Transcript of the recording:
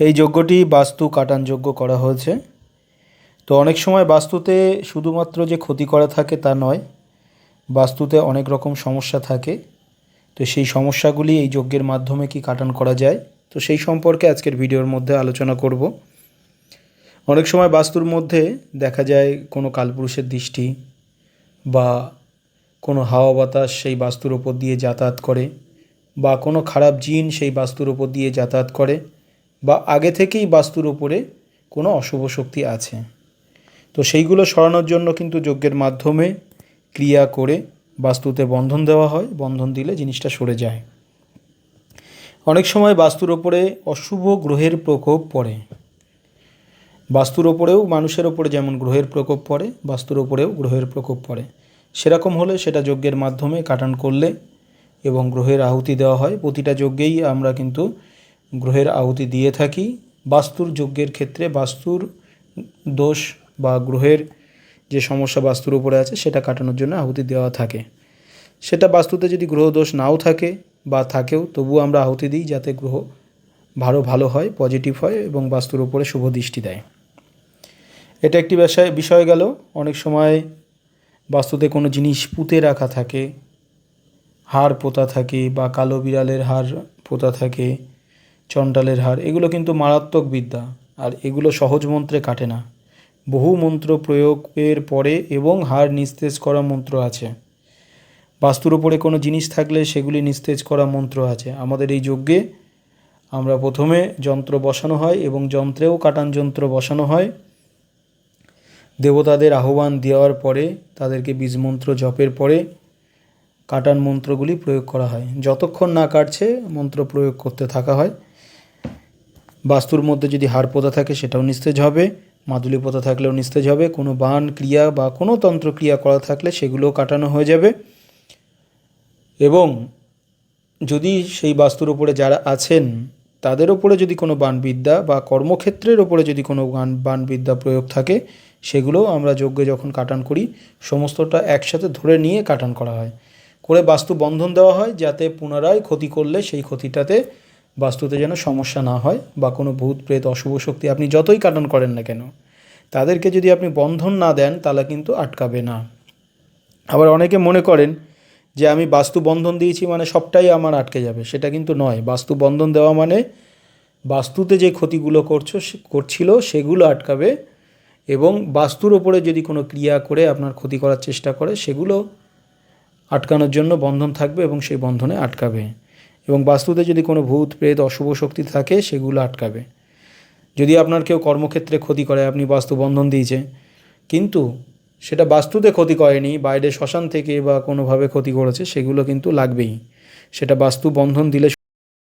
এই যজ্ঞটি বাস্তু কাটানযোগ্য করা হয়েছে। তো অনেক সময় বাস্তুতে শুধুমাত্র যে ক্ষতি করা থাকে তা নয়, বাস্তুতে অনেক রকম সমস্যা থাকে। তো সেই সমস্যাগুলি এই যজ্ঞের মাধ্যমে কি কাটান করা যায়, তো সেই সম্পর্কে আজকের ভিডিওর মধ্যে আলোচনা করব। অনেক সময় বাস্তুর মধ্যে দেখা যায় কোনো কালপুরুষের দৃষ্টি বা কোনো হাওয়া বাতাস সেই বাস্তুর ওপর দিয়ে যাতায়াত করে, বা কোনো খারাপ জিন সেই বাস্তুর ওপর দিয়ে যাতায়াত করে, বা আগে থেকেই বাস্তুর ওপরে কোনো অশুভ শক্তি আছে। তো সেইগুলো সরানোর জন্য কিন্তু যজ্ঞের মাধ্যমে ক্রিয়া করে বাস্তুতে বন্ধন দেওয়া হয়। বন্ধন দিলে জিনিসটা সরে যায়। অনেক সময় বাস্তুর ওপরে অশুভ গ্রহের প্রকোপ পড়ে। বাস্তুর ওপরেও মানুষের ওপরে যেমন গ্রহের প্রকোপ পড়ে, বাস্তুর ওপরেও গ্রহের প্রকোপ পড়ে। সেরকম হলে সেটা যজ্ঞের মাধ্যমে কাটান করলে এবং গ্রহের আহুতি দেওয়া হয়। প্রতিটা যজ্ঞেই আমরা কিন্তু গ্রহের আহুতি দিয়ে থাকি। বাস্তুর যজ্ঞের ক্ষেত্রে বাস্তুর দোষ বা গ্রহের যে সমস্যা বাস্তুর উপরে আছে সেটা কাটানোর জন্য আহুতি দেওয়া থাকে। সেটা বাস্তুতে যদি গ্রহ দোষ নাও থাকে বা থাকেও, তবুও আমরা আহুতি দিই যাতে গ্রহ ভালো হয়, পজিটিভ হয় এবং বাস্তুর উপরে শুভ দৃষ্টি দেয়। এটা একটি বিষয় গেল। অনেক সময় বাস্তুতে কোনো জিনিস পুঁতে রাখা থাকে, হাড় পোতা থাকে, বা কালো বিড়ালের হাড় পোতা থাকে, চণ্ডালের হাড়, এগুলো কিন্তু মারাত্মক বিদ্যা। আর এগুলো সহজ মন্ত্রে কাটে না, বহু মন্ত্র প্রয়োগের পরে এবং হাড় নিস্তেজ করা মন্ত্র আছে। বাস্তুর ওপরে কোনো জিনিস থাকলে সেগুলি নিস্তেজ করা মন্ত্র আছে। আমাদের এই যজ্ঞে আমরা প্রথমে যন্ত্র বসানো হয় এবং যন্ত্রেও কাটান যন্ত্র বসানো হয়। দেবতাদের আহ্বান দেওয়ার পরে তাদেরকে বীজমন্ত্র জপের পরে কাটান মন্ত্রগুলি প্রয়োগ করা হয়। যতক্ষণ না কাটছে মন্ত্র প্রয়োগ করতে থাকা হয়। বাস্তুর মধ্যে যদি হাড় পোতা থাকে সেটাও নিস্তেজ হবে, মাদুলি পোতা থাকলেও নিস্তেজ হবে, কোনো বান ক্রিয়া বা কোনো তন্ত্রক্রিয়া করা থাকলে সেগুলোও কাটানো হয়ে যাবে। এবং যদি সেই বাস্তুর ওপরে যারা আছেন তাদের ওপরে যদি কোনো বানবিদ্যা বা কর্মক্ষেত্রের ওপরে যদি কোনো বানবিদ্যা প্রয়োগ থাকে, সেগুলোও আমরা যজ্ঞে যখন কাটান করি সমস্তটা একসাথে ধরে নিয়ে কাটান করা হয়, করে বাস্তু বন্ধন দেওয়া হয়, যাতে পুনরায় ক্ষতি করলে সেই ক্ষতিটাতে বাস্তুতে যেন সমস্যা না হয়, বা কোনো ভূত প্রেত অশুভ শক্তি আপনি যতই কাটান করেন না কেন তাদেরকে যদি আপনি বন্ধন না দেন তাহলে কিন্তু আটকাবে না। আবার অনেকে মনে করেন যে আমি বাস্তু বন্ধন দিয়েছি মানে সবটাই আমার আটকে যাবে, সেটা কিন্তু নয়। বাস্তু বন্ধন দেওয়া মানে বাস্তুতে যে ক্ষতিগুলো করছিল সেগুলো আটকাবে, এবং বাস্তুর ওপরে যদি কোনো ক্রিয়া করে আপনার ক্ষতি করার চেষ্টা করে সেগুলো আটকানোর জন্য বন্ধন থাকবে এবং সেই বন্ধনে আটকাবে। এবং বাস্তুতে যদি কোনো ভূত প্রেত অশুভ শক্তি থাকে সেগুলো আটকাবে। যদি আপনার কেউ কর্মক্ষেত্রে ক্ষতি করে, আপনি বাস্তু বন্ধন দিয়েছে কিন্তু সেটা বাস্তুতে ক্ষতি করেনি, বাইরে শ্মশান থেকে বা কোনোভাবে ক্ষতি করেছে, সেগুলো কিন্তু লাগবেই। সেটা বাস্তু বন্ধন দিলে